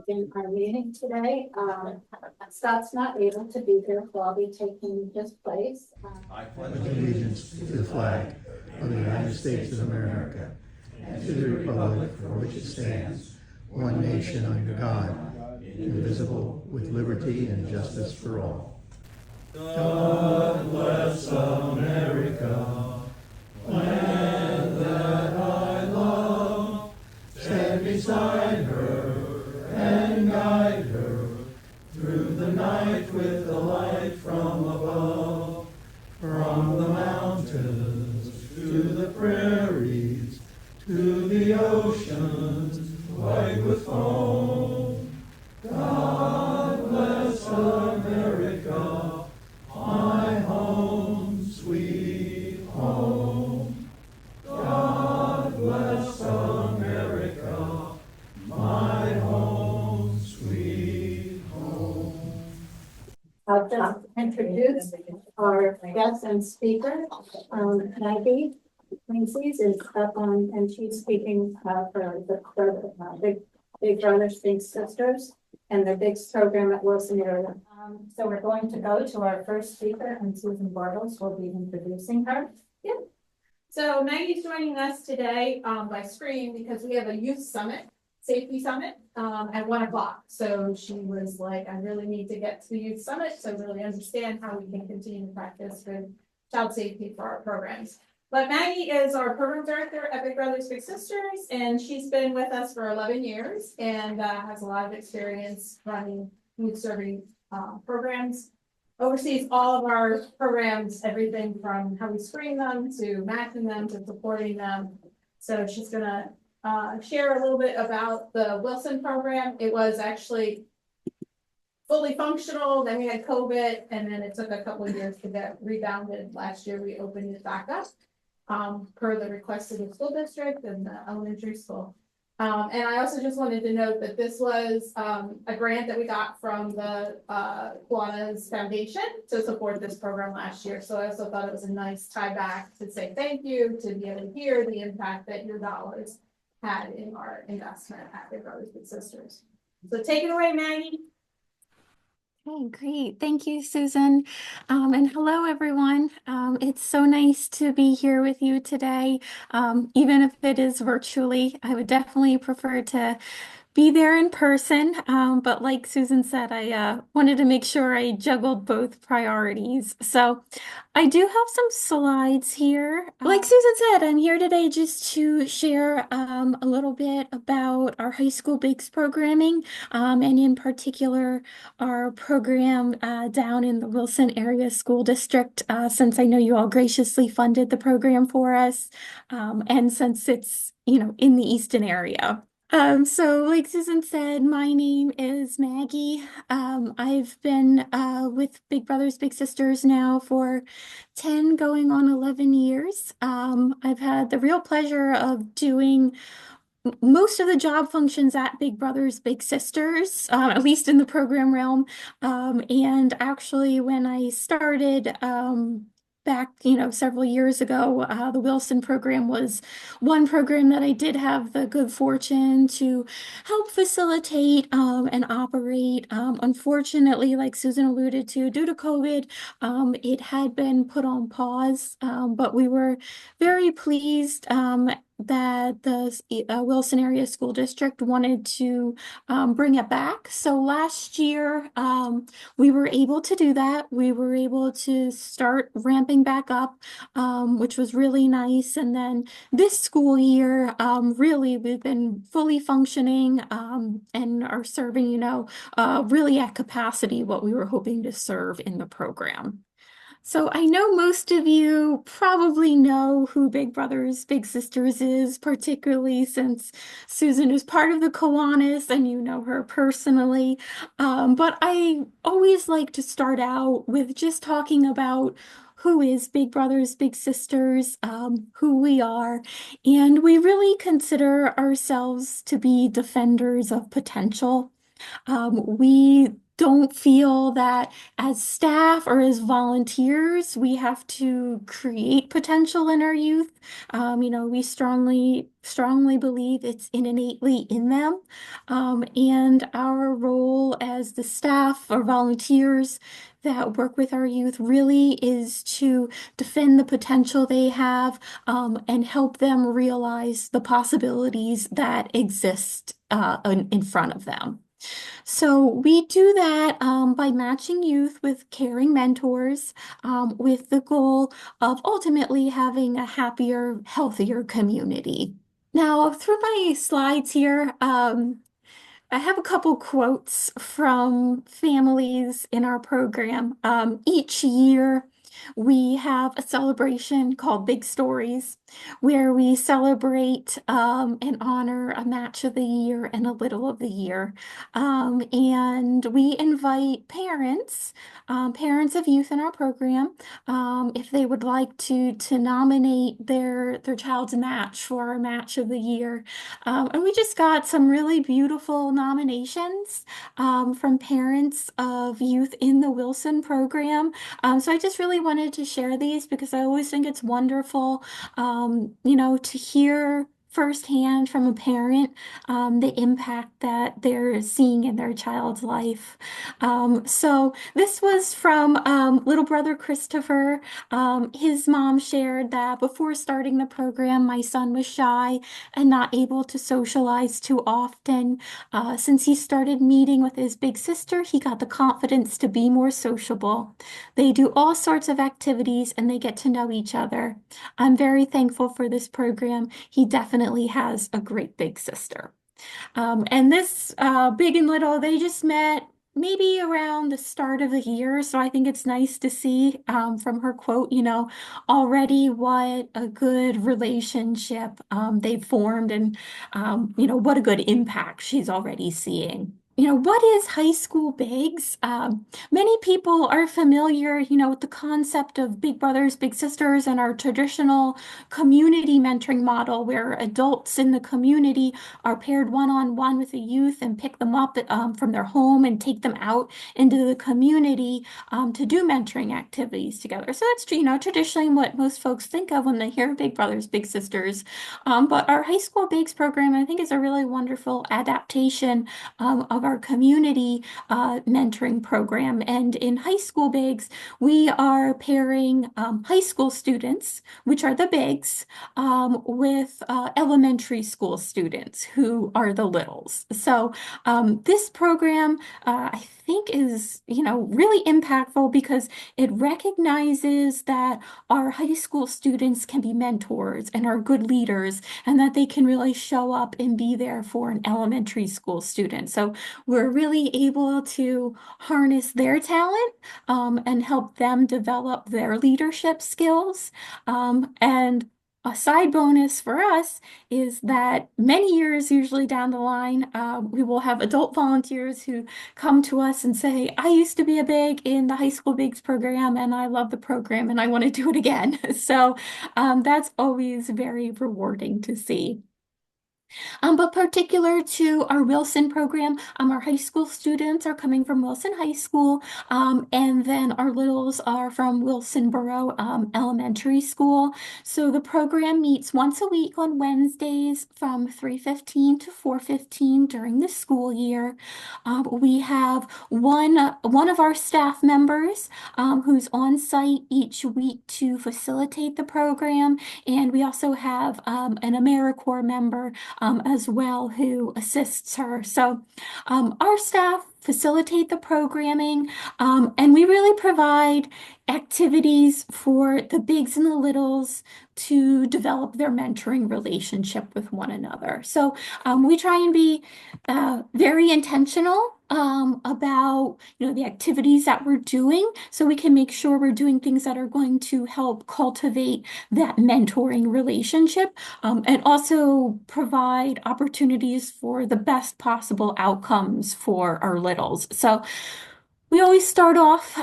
open our meeting today. Scott's not able to be here, so I'll be taking his place. I pledge allegiance to the flag of the United States of America and to the republic for which it stands, one nation under God, indivisible, with liberty and justice for all. God bless America, land that I love. Stand beside her and guide her through the night with the light from above. From the mountains to the prairies, to the oceans white with foam. God bless America, my home, sweet home. God bless America, my home, sweet home. I'll just introduce our guest and speaker. Maggie Macy's is up on, and she's speaking for the Big Brothers Big Sisters and the BIGS program at Wilson area. So we're going to go to our first speaker, and Susan Bartles will be introducing her. Yeah. So Maggie's joining us today by screen because we have a youth summit, safety summit at 1 o'clock. So she was like, I really need to get to the youth summit so really understand how we can continue to practice good child safety for our programs. But Maggie is our program director at Big Brothers Big Sisters, and she's been with us for 11 years and has a lot of experience running youth serving programs. Oversees all of our programs, everything from how we screen them to matching them to supporting them. So she's gonna share a little bit about the Wilson program. It was actually fully functional, then we had COVID, and then it took a couple of years to get rebounded. Last year we opened it back up per the request of the school district and the elementary school. And I also just wanted to note that this was a grant that we got from the Kiwanis Foundation to support this program last year. So I also thought it was a nice tie back to say thank you, to be able to hear the impact that your dollars had in our investment at Big Brothers Big Sisters. So take it away, Maggie. Okay, great. Thank you, Susan. And hello, everyone. It's so nice to be here with you today. Even if it is virtually, I would definitely prefer to be there in person. But like Susan said, I wanted to make sure I juggled both priorities. So I do have some slides here. Like Susan said, I'm here today just to share a little bit about our high school BIGS programming, and in particular, our program down in the Wilson area school district, since I know you all graciously funded the program for us, and since it's, in the Easton area. So like Susan said, my name is Maggie. I've been with Big Brothers Big Sisters now for 10 going on 11 years. I've had the real pleasure of doing most of the job functions at Big Brothers Big Sisters, at least in the program realm. And actually when I started back, several years ago, the Wilson program was one program that I did have the good fortune to help facilitate and operate. Unfortunately, like Susan alluded to, due to COVID, it had been put on pause, but we were very pleased that the Wilson Area School District wanted to bring it back. So last year, we were able to do that. We were able to start ramping back up, which was really nice. And then this school year, really, we've been fully functioning and are serving, really at capacity what we were hoping to serve in the program. So I know most of you probably know who Big Brothers Big Sisters is, particularly since Susan is part of the Kiwanis and you know her personally. But I always like to start out with just talking about who is Big Brothers Big Sisters, who we are, and we really consider ourselves to be defenders of potential. We don't feel that as staff or as volunteers, we have to create potential in our youth. We strongly believe it's innately in them. And our role as the staff or volunteers that work with our youth really is to defend the potential they have, and help them realize the possibilities that exist in front of them. So we do that by matching youth with caring mentors, with the goal of ultimately having a happier, healthier community. Now, through my slides here, I have a couple quotes from families in our program. Each year, we have a celebration called Big Stories, where we celebrate and honor a match of the year and a little of the year. And we invite parents of youth in our program, if they would like to nominate their child's match for our match of the year. And we just got some really beautiful nominations from parents of youth in the Wilson program. So I just really wanted to share these because I always think it's wonderful, to hear firsthand from a parent the impact that they're seeing in their child's life. So this was from little brother Christopher. His mom shared that before starting the program, my son was shy and not able to socialize too often. Since he started meeting with his big sister, he got the confidence to be more sociable. They do all sorts of activities and they get to know each other. I'm very thankful for this program. He definitely has a great big sister. And this big and little, they just met maybe around the start of the year. So I think it's nice to see from her quote, already what a good relationship they've formed, and, what a good impact she's already seeing. What is high school bigs? Many people are familiar, with the concept of big brothers, big sisters, and our traditional community mentoring model where adults in the community are paired one-on-one with the youth and pick them up from their home and take them out into the community to do mentoring activities together. So that's, traditionally what most folks think of when they hear big brothers, big sisters. But our high school bigs program, I think, is a really wonderful adaptation of our community mentoring program. And in high school bigs, we are pairing high school students, which are the bigs, with elementary school students who are the littles. So this program, I think, is, really impactful because it recognizes that our high school students can be mentors and are good leaders, and that they can really show up and be there for an elementary school student. So we're really able to harness their talent and help them develop their leadership skills. And a side bonus for us is that many years usually down the line, we will have adult volunteers who come to us and say, I used to be a big in the high school bigs program and I love the program and I want to do it again. So that's always very rewarding to see. But particular to our Wilson program, our high school students are coming from Wilson High School, and then our littles are from Wilsonboro Elementary School. So the program meets once a week on Wednesdays from 3:15 to 4:15 during the school year. We have one of our staff members who's on site each week to facilitate the program, and we also have an AmeriCorps member as well who assists her. So our staff facilitate the programming, and we really provide activities for the bigs and the littles to develop their mentoring relationship with one another. So we try and be very intentional about the activities that we're doing, so we can make sure we're doing things that are going to help cultivate that mentoring relationship, and also provide opportunities for the best possible outcomes for our littles. So We always start off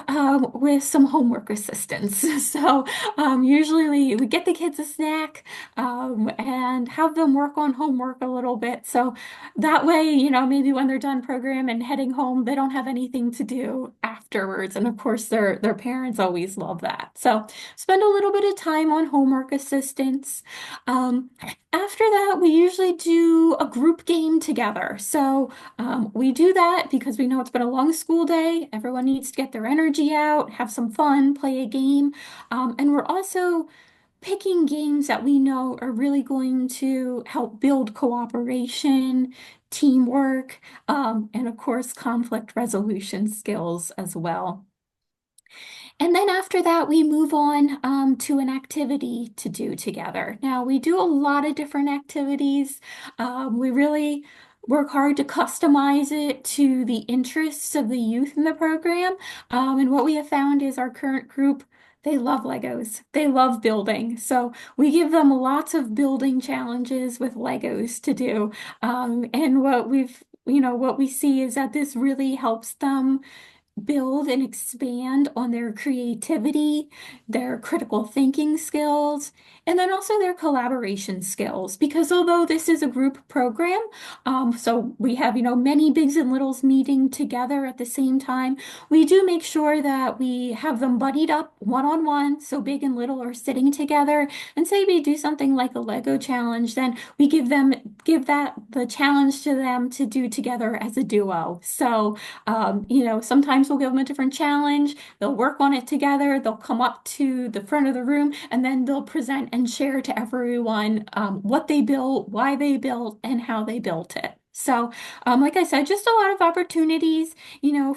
with some homework assistance. So usually we get the kids a snack and have them work on homework a little bit. So that way, maybe when they're done program and heading home, they don't have anything to do afterwards. And of course, their parents always love that. So spend a little bit of time on homework assistance. Um, After that, we usually do a group game together. So we do that because we know it's been a long school day. Everyone needs to get their energy out, have some fun, play a game. And we're also picking games that we know are really going to help build cooperation, teamwork, and of course, conflict resolution skills as well. And then after that, we move on to an activity to do together. Now, we do a lot of different activities. We really work hard to customize it to the interests of the youth in the program. And what we have found is our current group, they love Legos. They love building. So we give them lots of building challenges with Legos to do. And what we see is that this really helps them build and expand on their creativity, their critical thinking skills, and then also their collaboration skills. Because although this is a group program, so we have, many bigs and littles meeting together at the same time, we do make sure that we have them buddied up one-on-one, so big and little are sitting together. And say we do something like a Lego challenge, then we give that the challenge to them to do together as a duo. So sometimes we'll give them a different challenge. They'll work on it together. They'll come up to the front of the room and then they'll present and share to everyone what they built, why they built, and how they built it. So, like I said, just a lot of opportunities,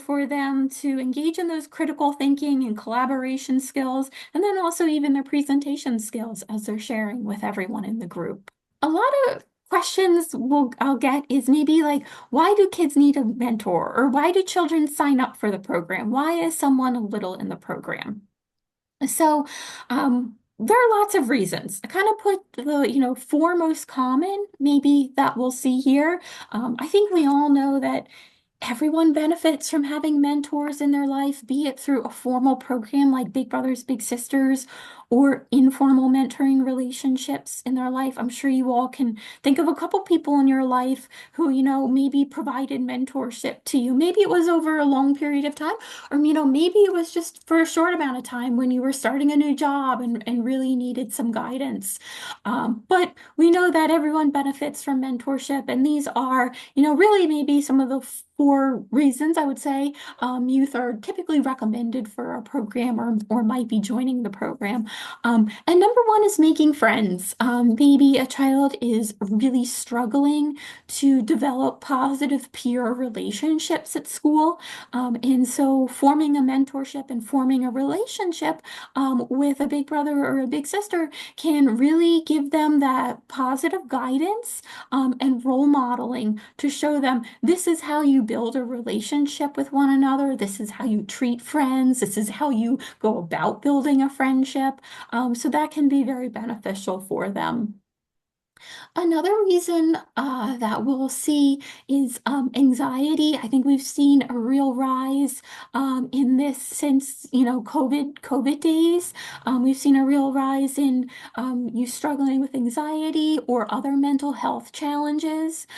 for them to engage in those critical thinking and collaboration skills, and then also even their presentation skills as they're sharing with everyone in the group. A lot of questions I'll get is maybe like, why do kids need a mentor? Or why do children sign up for the program? Why is someone a little in the program? So there are lots of reasons. I kind of put the, four most common, maybe that we'll see here. I think we all know that everyone benefits from having mentors in their life, be it through a formal program like Big Brothers Big Sisters or informal mentoring relationships in their life. I'm sure you all can think of a couple people in your life who, maybe provided mentorship to you. Maybe it was over a long period of time, or, maybe it was just for a short amount of time when you were starting a new job and really needed some guidance. But we know that everyone benefits from mentorship, and these are, really maybe some of the four reasons I would say youth are typically recommended for a program or might be joining the program. And number one is making friends. Maybe a child is really struggling to develop positive peer relationships at school. And so forming a mentorship and forming a relationship with a big brother or a big sister can really give them that positive guidance and role modeling to show them this is how you build a relationship with one another. This is how you treat friends. This is how you go about building a friendship. So that can be very beneficial for them. Another reason that we'll see is anxiety. I think we've seen a real rise in this since COVID days. We've seen a real rise in you struggling with anxiety or other mental health challenges.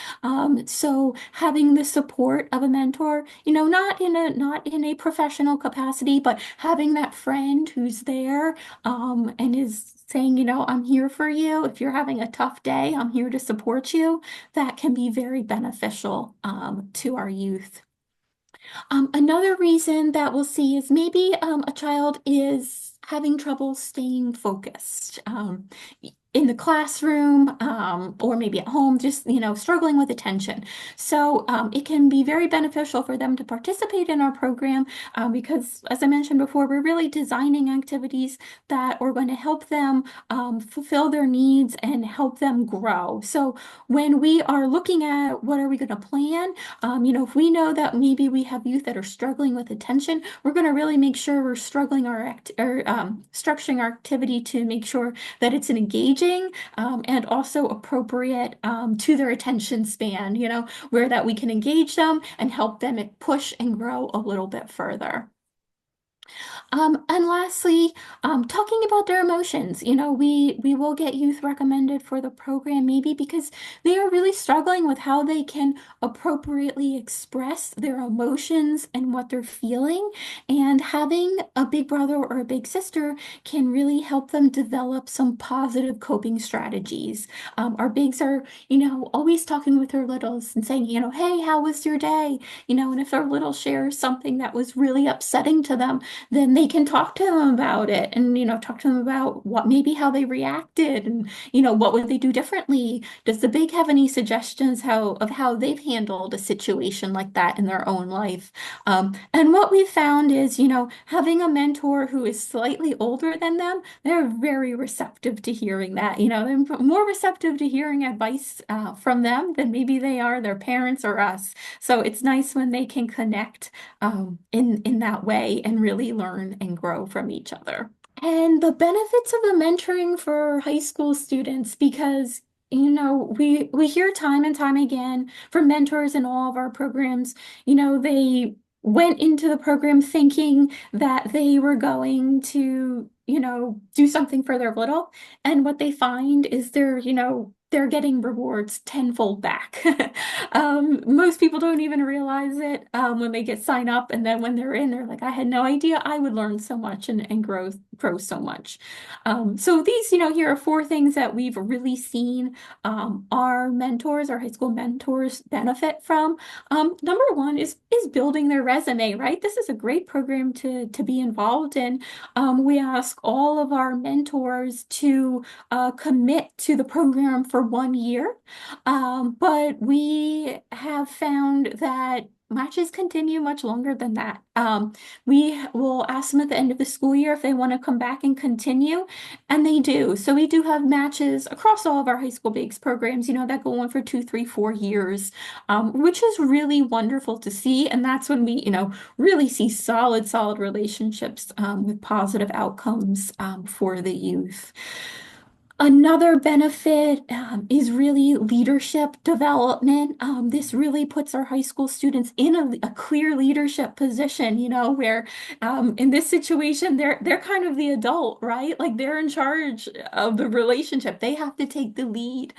So having the support of a mentor, not in a professional capacity, but having that friend who's there and is saying, I'm here for you. If you're having a tough day, I'm here to support you. That can be very beneficial to our youth. Another reason that we'll see is maybe a child is having trouble staying focused. In the classroom or maybe at home, just struggling with attention. So it can be very beneficial for them to participate in our program because, as I mentioned before, we're really designing activities that are going to help them fulfill their needs and help them grow. So when we are looking at what are we going to plan, if we know that maybe we have youth that are struggling with attention, we're going to really make sure we're structuring our activity to make sure that it's an engaging engaging and also appropriate to their attention span, where that we can engage them and help them push and grow a little bit further. And lastly, talking about their emotions, we will get youth recommended for the program maybe because they are really struggling with how they can appropriately express their emotions and what they're feeling. And having a big brother or a big sister can really help them develop some positive coping strategies. Our bigs are, always talking with their littles and saying, hey, how was your day? And if their little shares something that was really upsetting to them, then they can talk to them about it and, talk to them about maybe how they reacted and, what would they do differently? Does the big have any suggestions of how they've handled a situation like that in their own life? And what we've found is, having a mentor who is slightly older than them, they're very receptive to hearing that. They're more receptive to hearing advice from them than maybe they are their parents or us. So it's nice when they can connect in that way and really learn and grow from each other. And the benefits of the mentoring for high school students, because we hear time and time again from mentors in all of our programs, they went into the program thinking that they were going to, do something for their little. And what they find is they're getting rewards tenfold back. Most people don't even realize it when they get signed up, and then when they're in, they're like, I had no idea I would learn so much and grow so much. So these, here are 4 things that we've really seen our high school mentors benefit from. Number 1 is building their resume, right? This is a great program to be involved in. We ask all of our mentors to commit to the program for 1 year. But we have found that matches continue much longer than that. We will ask them at the end of the school year if they want to come back and continue, and they do. So we do have matches across all of our high school bigs programs, that go on for 2, 3, 4 years, which is really wonderful to see. And that's when we, really see solid relationships with positive outcomes for the youth. Another benefit is really leadership development. This really puts our high school students in a clear leadership position, where in this situation, they're kind of the adult, right? Like they're in charge of the relationship. They have to take the lead.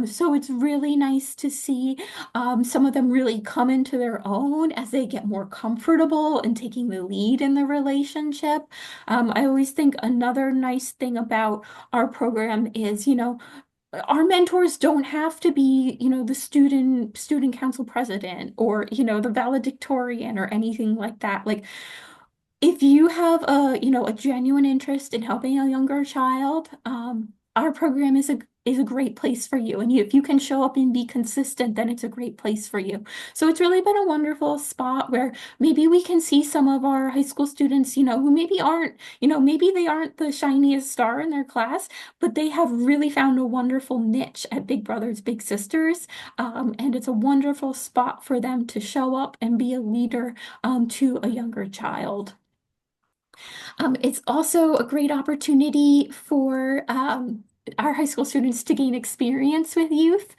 So it's really nice to see some of them really come into their own as they get more comfortable in taking the lead in the relationship. I always think another nice thing about our program is, our mentors don't have to be, the student council president or, the valedictorian or anything like that. Like if you have a genuine interest in helping a younger child, our program is a great place for you. And if you can show up and be consistent, then it's a great place for you. So it's really been a wonderful spot where maybe we can see some of our high school students, who maybe aren't, maybe they aren't the shiniest star in their class, but they have really found a wonderful niche at Big Brothers Big Sisters. And it's a wonderful spot for them to show up and be a leader to a younger child. It's also a great opportunity for our high school students to gain experience with youth.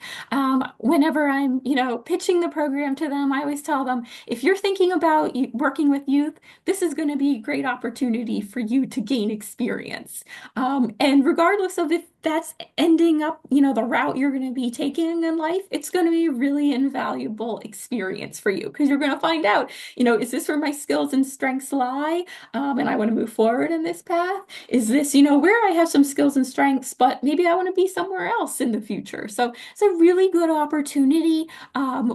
Whenever I'm, pitching the program to them, I always tell them, if you're thinking about working with youth, this is going to be a great opportunity for you to gain experience. And regardless of if that's ending up, the route you're going to be taking in life, it's going to be a really invaluable experience for you because you're going to find out, is this where my skills and strengths lie? And I want to move forward in this path? Is this, where I have some skills and strengths, but maybe I want to be somewhere else in the future? So it's a really good opportunity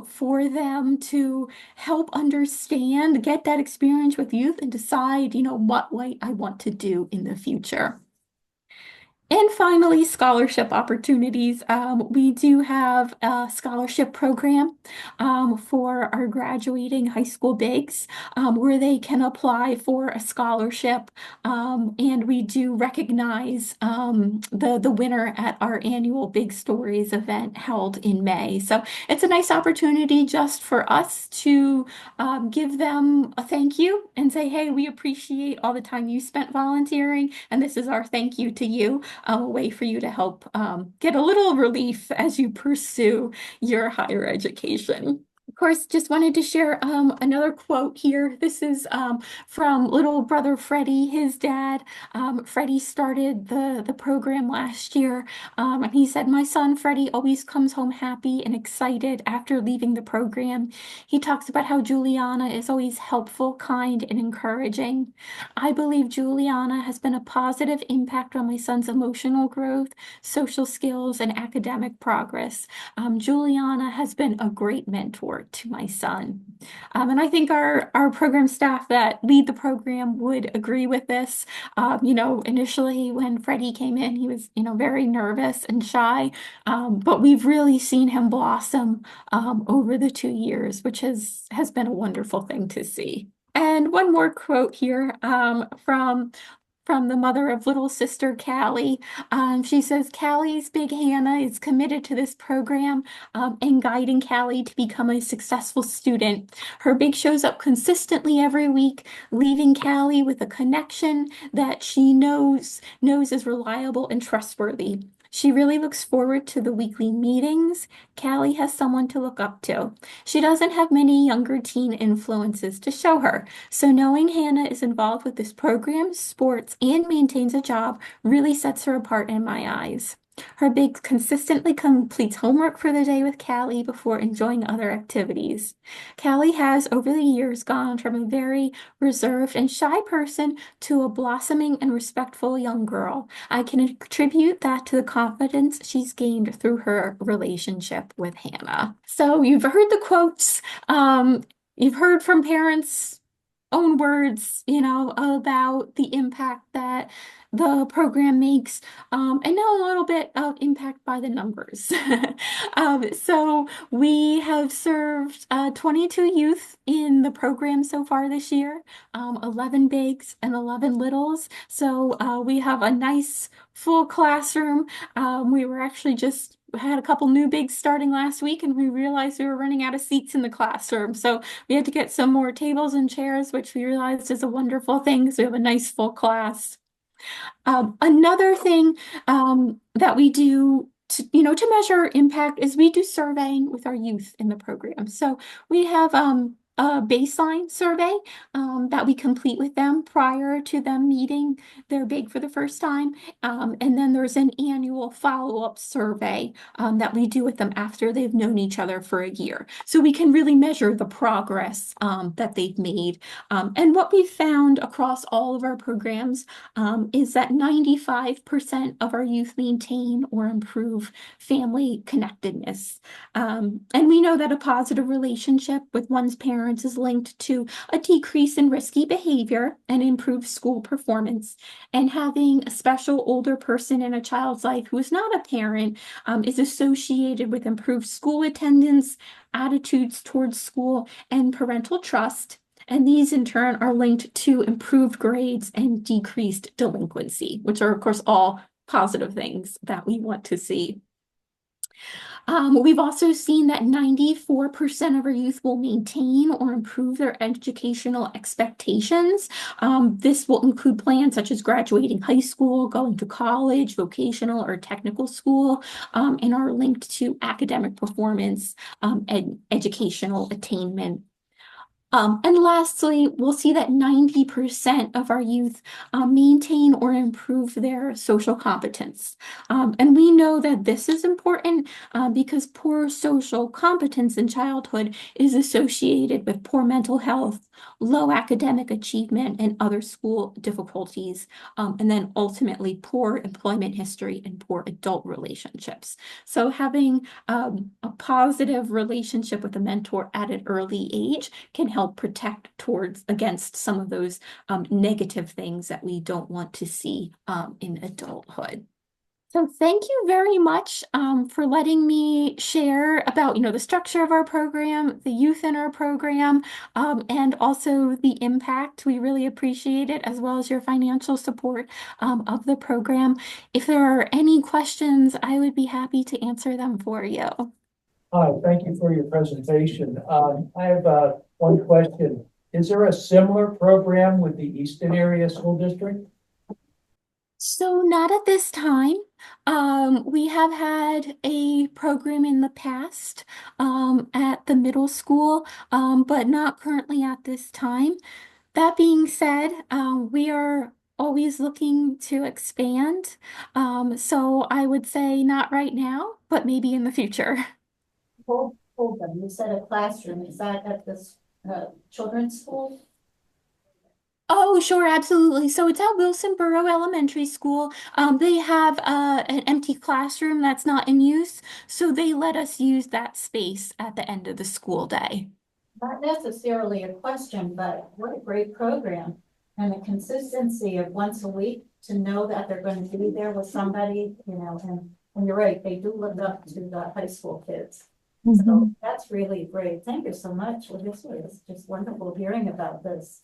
for them to help understand, get that experience with youth and decide, what way I want to do in the future. And finally, scholarship opportunities. We do have a scholarship program for our graduating high school bigs where they can apply for a scholarship. And we do recognize the winner at our annual Big Stories event held in May. So it's a nice opportunity just for us to give them a thank you and say, hey, we appreciate all the time you spent volunteering, and this is our thank you to you. a way for you to help get a little relief as you pursue your higher education. Of course, just wanted to share another quote here. This is from little brother Freddie, his dad. Freddie started the program last year, and he said, "My son Freddie always comes home happy and excited after leaving the program. He talks about how Juliana is always helpful, kind, and encouraging. I believe Juliana has been a positive impact on my son's emotional growth, social skills, and academic progress. Juliana has been a great mentor to my son." And I think our program staff that lead the program would agree with this. Initially when Freddie came in, he was, very nervous and shy, but we've really seen him blossom over the 2 years, which has been a wonderful thing to see. And one more quote here from the mother of little sister Callie. She says, "Callie's big Hannah is committed to this program and guiding Callie to become a successful student. Her big shows up consistently every week, leaving Callie with a connection that she knows is reliable and trustworthy. She really looks forward to the weekly meetings. Callie has someone to look up to. She doesn't have many younger teen influences to show her. So knowing Hannah is involved with this program, sports, and maintains a job really sets her apart in my eyes. Her big consistently completes homework for the day with Callie before enjoying other activities. Callie has, over the years, gone from a very reserved and shy person to a blossoming and respectful young girl. I can attribute that to the confidence she's gained through her relationship with Hannah." So you've heard the quotes. You've heard from parents' own words, about the impact that the program makes, and now a little bit of impact by the numbers. So we have served 22 youth in the program so far this year, 11 bigs and 11 littles. So we have a nice full classroom. We were actually just had a couple new bigs starting last week, and we realized we were running out of seats in the classroom. So we had to get some more tables and chairs, which we realized is a wonderful thing. So we have a nice full class. Another thing that we do to measure impact is we do surveying with our youth in the program. So we have a baseline survey that we complete with them prior to them meeting their big for the first time. And then there's an annual follow-up survey that we do with them after they've known each other for a year. So we can really measure the progress that they've made. And what we found across all of our programs is that 95% of our youth maintain or improve family connectedness. And we know that a positive relationship with one's parents is linked to a decrease in risky behavior and improved school performance. And having a special older person in a child's life who is not a parent is associated with improved school attendance, attitudes towards school, and parental trust. And these in turn are linked to improved grades and decreased delinquency, which are of course all positive things that we want to see. We've also seen that 94% of our youth will maintain or improve their educational expectations. This will include plans such as graduating high school, going to college, vocational or technical school, and are linked to academic performance and educational attainment. And lastly, we'll see that 90% of our youth maintain or improve their social competence. And we know that this is important because poor social competence in childhood is associated with poor mental health, low academic achievement, and other school difficulties, and then ultimately poor employment history and poor adult relationships. So having a positive relationship with a mentor at an early age can help protect against some of those negative things that we don't want to see in adulthood. So thank you very much for letting me share about, the structure of our program, the youth in our program, and also the impact. We really appreciate it, as well as your financial support of the program. If there are any questions, I would be happy to answer them for you. Hi, thank you for your presentation. I have one question. Is there a similar program with the Easton Area School District? So not at this time. We have had a program in the past at the middle school, but not currently at this time. That being said, we are always looking to expand. So I would say not right now, but maybe in the future. Hold on, you said a classroom, is that at this, children's school? Oh, sure, absolutely. So it's at Wilsonboro Elementary School. They have an empty classroom that's not in use, so they let us use that space at the end of the school day. Not necessarily a question, but what a great program. And the consistency of once a week to know that they're going to be there with somebody, and you're right, they do look up to the high school kids. So that's really great. Thank you so much. Well, this was just wonderful hearing about this.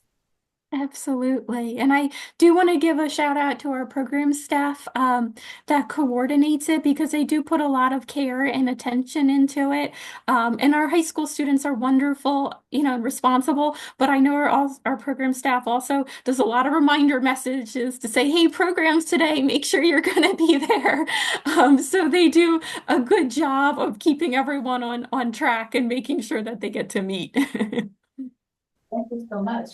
Absolutely. And I do want to give a shout out to our program staff that coordinates it because they do put a lot of care and attention into it. And our high school students are wonderful, and responsible. But I know our program staff also does a lot of reminder messages to say, hey, programs today, make sure you're going to be there. So they do a good job of keeping everyone on track and making sure that they get to meet. Thank you so much.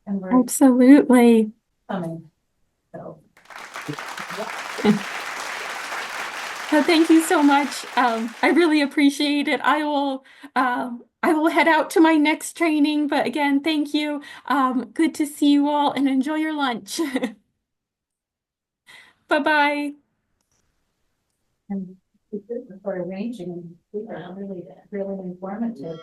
And we're Absolutely. coming, so. Thank you so much. I really appreciate it. I will head out to my next training, but again, thank you. Good to see you all and enjoy your lunch. Bye-bye. And for arranging, we are really, really informative.